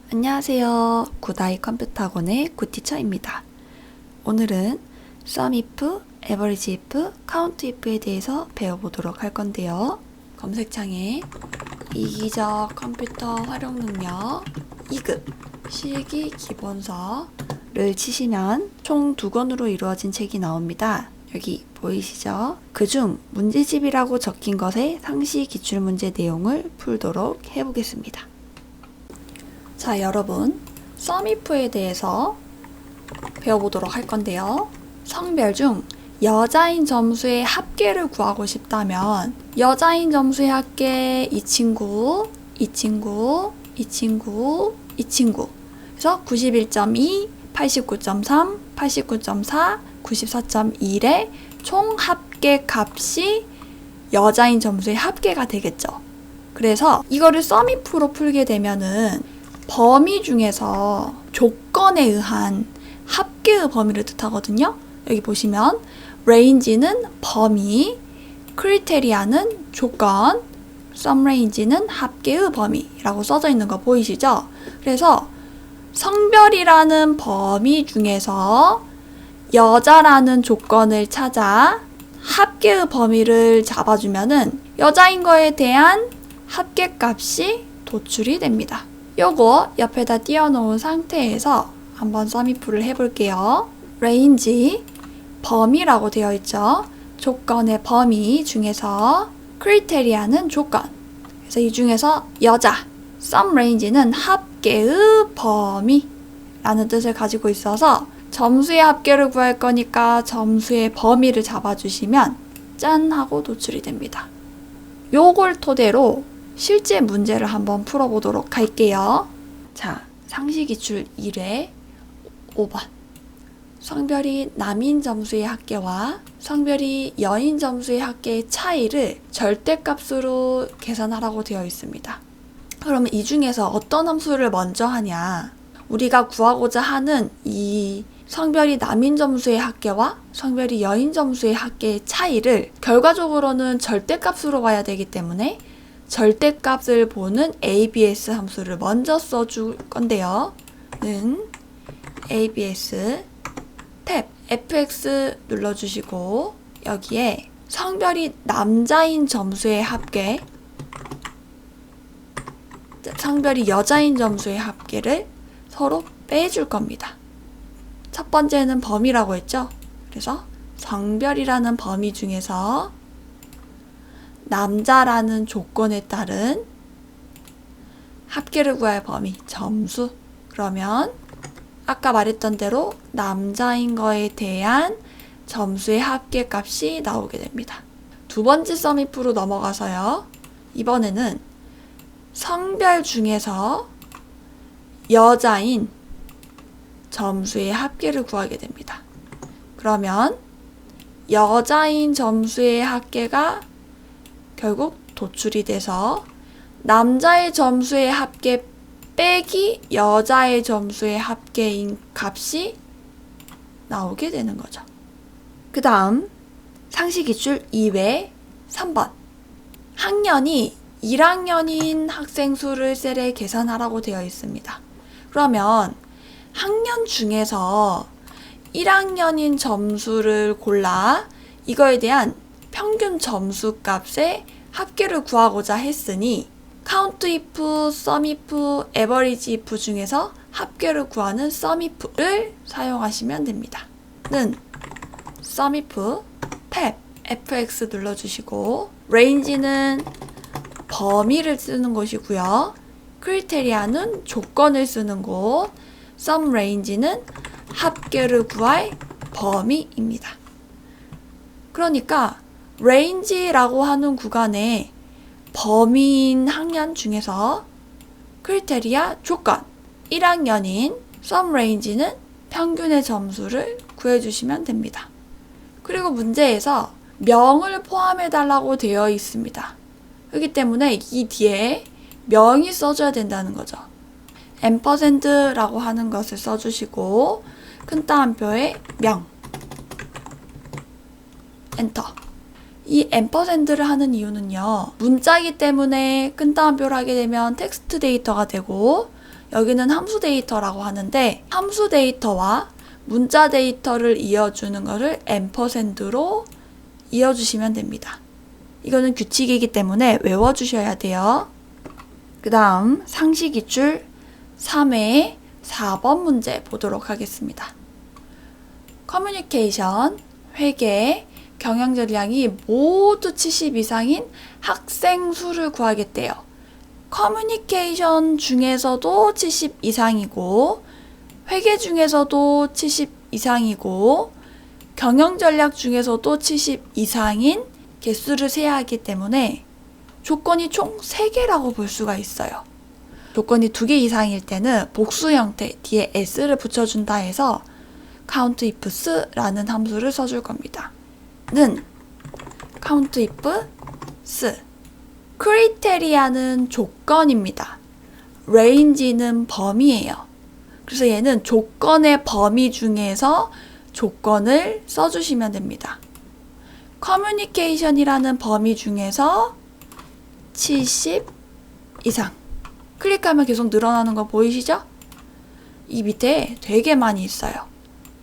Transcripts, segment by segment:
안녕하세요. 굿아이 컴퓨터학원의 굿티처입니다. 오늘은 SUMIF, AVERAGEIF, COUNTIF에 대해서 배워보도록 할 건데요. 검색창에 이기적 컴퓨터 활용 능력 2급 실기 기본서를 치시면 총 2권으로 이루어진 책이 나옵니다. 여기 보이시죠? 그중 문제집이라고 적힌 것의 상시 기출문제 내용을 풀도록 해보겠습니다. 자, 여러분, SUMIF에 대해서 배워보도록 할 건데요. 성별 중 여자인 점수의 합계를 구하고 싶다면 여자인 점수의 합계 이 친구, 이 친구, 이 친구, 이 친구 그래서 91.2, 89.3, 89.4, 94.1의 총 합계 값이 여자인 점수의 합계가 되겠죠. 그래서 이거를 SUMIF로 풀게 되면은 범위 중에서 조건에 의한 합계의 범위를 뜻하거든요. 여기 보시면 range는 범위, criteria는 조건, sum range는 합계의 범위라고 써져 있는 거 보이시죠? 그래서 성별이라는 범위 중에서 여자라는 조건을 찾아 합계의 범위를 잡아주면은 여자인 거에 대한 합계값이 도출이 됩니다. 요거 옆에다 띄워놓은 상태에서 한번 SUMIF를 해볼게요. range, 범위라고 되어 있죠. 조건의 범위 중에서 criteria는 조건. 그래서 이 중에서 여자, sum range는 합계의 범위라는 뜻을 가지고 있어서 점수의 합계를 구할 거니까 점수의 범위를 잡아주시면 짠 하고 도출이 됩니다. 요걸 토대로 실제 문제를 한번 풀어보도록 할게요. 자, 상시기출 1회 5번. 성별이 남인 점수의 합계와 성별이 여인 점수의 합계의 차이를 절대값으로 계산하라고 되어 있습니다. 그러면 이 중에서 어떤 함수를 먼저 하냐? 우리가 구하고자 하는 이 성별이 남인 점수의 합계와 성별이 여인 점수의 합계의 차이를 결과적으로는 절대값으로 봐야 되기 때문에 절대값을 보는 ABS 함수를 먼저 써줄 건데요. 는 ABS 탭 FX 눌러주시고 여기에 성별이 남자인 점수의 합계, 성별이 여자인 점수의 합계를 서로 빼줄 겁니다. 첫 번째는 범위라고 했죠. 그래서 성별이라는 범위 중에서 남자라는 조건에 따른 합계를 구할 범위, 점수. 그러면 아까 말했던 대로 남자인 거에 대한 점수의 합계값이 나오게 됩니다. 두 번째 SUMIF로 넘어가서요. 이번에는 성별 중에서 여자인 점수의 합계를 구하게 됩니다. 그러면 여자인 점수의 합계가 결국 도출이 돼서 남자의 점수의 합계 빼기 여자의 점수의 합계인 값이 나오게 되는 거죠. 그 다음 상시기출 2회 3번. 학년이 1학년인 학생 수를 셀에 계산하라고 되어 있습니다. 그러면 학년 중에서 1학년인 점수를 골라 이거에 대한 평균 점수 값의 합계를 구하고자 했으니 COUNTIF, SUMIF, AVERAGEIF 중에서 합계를 구하는 SUMIF를 사용하시면 됩니다. 는 SUMIF 탭 FX 눌러주시고 range는 범위를 쓰는 곳이고요. criteria는 조건을 쓰는 곳, sum range는 합계를 구할 범위입니다. 그러니까 range라고 하는 구간에 범위인 학년 중에서 크리테리아 조건 1학년인 sum range는 평균의 점수를 구해주시면 됩니다. 그리고 문제에서 명을 포함해달라고 되어 있습니다. 그렇기 때문에 이 뒤에 명이 써줘야 된다는 거죠. %라고 하는 것을 써주시고 큰 따옴표에 명 엔터. 이 %를 하는 이유는요. 문자이기 때문에 큰 따옴표를 하게 되면 텍스트 데이터가 되고 여기는 함수 데이터라고 하는데 함수 데이터와 문자 데이터를 이어주는 것을 앰퍼샌드로 이어주시면 됩니다. 이거는 규칙이기 때문에 외워주셔야 돼요. 그 다음 상식기출 3회 4번 문제 보도록 하겠습니다. 커뮤니케이션, 회계, 경영전략이 모두 70 이상인 학생 수를 구하겠대요. 커뮤니케이션 중에서도 70 이상이고 회계 중에서도 70 이상이고 경영전략 중에서도 70 이상인 개수를 세야 하기 때문에 조건이 총 3개라고 볼 수가 있어요. 조건이 2개 이상일 때는 복수 형태 뒤에 s를 붙여준다 해서 countifs라는 함수를 써줄 겁니다. 는 countifs criteria는 조건입니다. range는 범위예요. 그래서 얘는 조건의 범위 중에서 조건을 써주시면 됩니다. communication이라는 범위 중에서 70 이상. 클릭하면 계속 늘어나는 거 보이시죠? 이 밑에 되게 많이 있어요.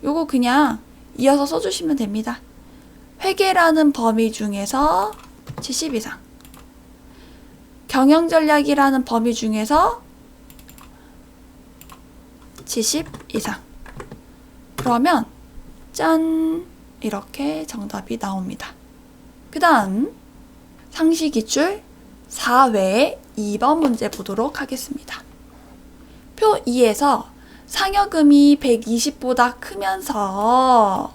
요거 그냥 이어서 써주시면 됩니다. 회계라는 범위 중에서 70 이상. 경영전략이라는 범위 중에서 70 이상. 그러면 짠! 이렇게 정답이 나옵니다. 그 다음 상식기출 4회 2번 문제 보도록 하겠습니다. 표 2에서 상여금이 120보다 크면서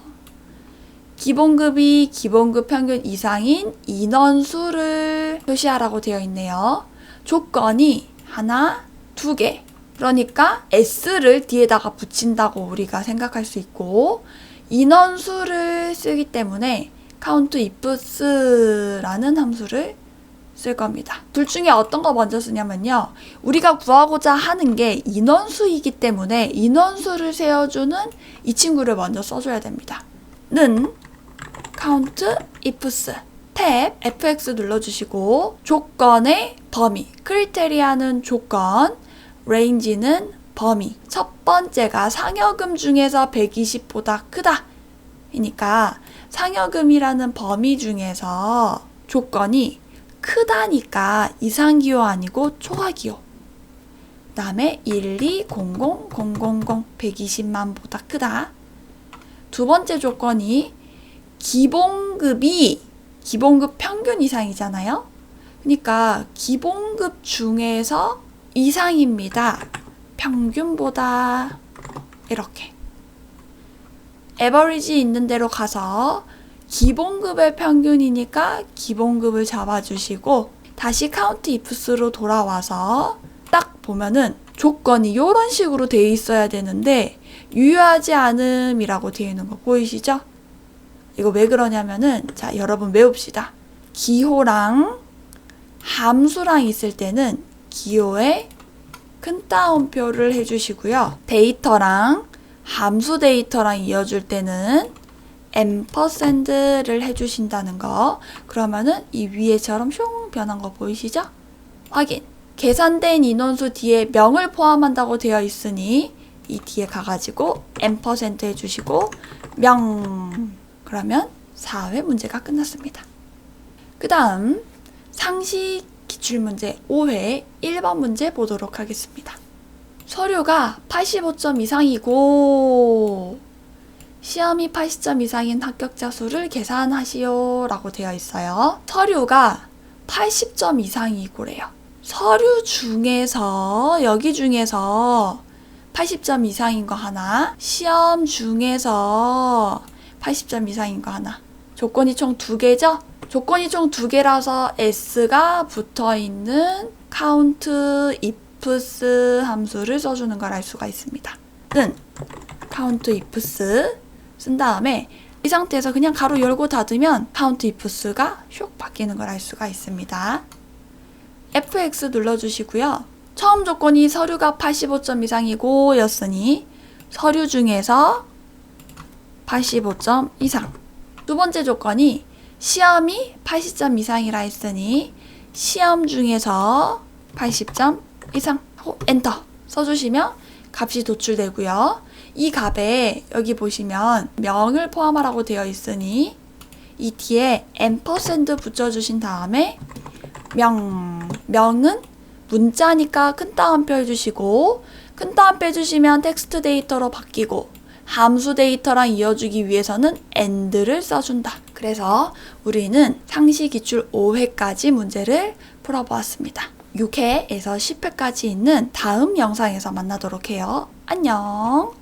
기본급이 기본급 평균 이상인 인원수를 표시하라고 되어 있네요. 조건이 하나, 2개. 그러니까 S를 뒤에다가 붙인다고 우리가 생각할 수 있고 인원수를 쓰기 때문에 countifs라는 함수를 쓸 겁니다. 둘 중에 어떤 거 먼저 쓰냐면요. 우리가 구하고자 하는 게 인원수이기 때문에 인원수를 세워주는 이 친구를 먼저 써줘야 됩니다. 는 countifs 탭 fx 눌러주시고 조건의 범위 criteria는 조건 range는 범위. 첫 번째가 상여금 중에서 120보다 크다. 그러니까 상여금이라는 범위 중에서 조건이 크다니까 이상기호 아니고 초하기호. 그 다음에 120000 120만보다 크다. 두 번째 조건이 기본급이 기본급 평균 이상이잖아요. 그러니까 기본급 중에서 이상입니다. 평균보다 이렇게 에버리지 있는 대로 가서 기본급의 평균이니까 기본급을 잡아주시고 다시 countifs로 돌아와서 딱 보면은 조건이 이런 식으로 되어 있어야 되는데 유효하지 않음이라고 되어 있는 거 보이시죠? 이거 왜 그러냐면은 자 여러분 외웁시다. 기호랑 함수랑 있을 때는 기호에 큰 따옴표를 해주시고요. 데이터랑 함수 데이터랑 이어줄 때는 앰퍼샌드를 해주신다는 거. 그러면은 이 위에처럼 슝 변한 거 보이시죠? 확인. 계산된 인원수 뒤에 명을 포함한다고 되어 있으니 이 뒤에 가가지고 앰퍼샌드 해주시고 명. 그러면 4회 문제가 끝났습니다. 그 다음 상식 기출문제 5회 1번 문제 보도록 하겠습니다. 서류가 85점 이상이고 시험이 80점 이상인 합격자 수를 계산하시오 라고 되어 있어요. 서류가 80점 이상이고래요. 서류 중에서 여기 중에서 80점 이상인 거 하나, 시험 중에서 80점 이상인 거 하나. 조건이 총 2개죠? 조건이 총 2개라서 S가 붙어있는 countifs 함수를 써주는 걸 알 수가 있습니다. 는 countifs 쓴 다음에 이 상태에서 그냥 가로 열고 닫으면 countifs가 슉 바뀌는 걸 알 수가 있습니다. fx 눌러주시고요. 처음 조건이 서류가 85점 이상이고 였으니 서류 중에서 85점 이상. 두 번째 조건이 시험이 80점 이상이라 했으니 시험 중에서 80점 이상 하고 엔터. 써주시면 값이 도출되고요. 이 값에 여기 보시면 명을 포함하라고 되어 있으니 이 뒤에 앰퍼샌드 붙여주신 다음에 명은 문자니까 큰 따옴표 해주시고, 큰 따옴표 해주시면 텍스트 데이터로 바뀌고, 함수 데이터랑 이어주기 위해서는 AND를 써준다. 그래서 우리는 상시 기출 5회까지 문제를 풀어보았습니다. 6회에서 10회까지 있는 다음 영상에서 만나도록 해요. 안녕.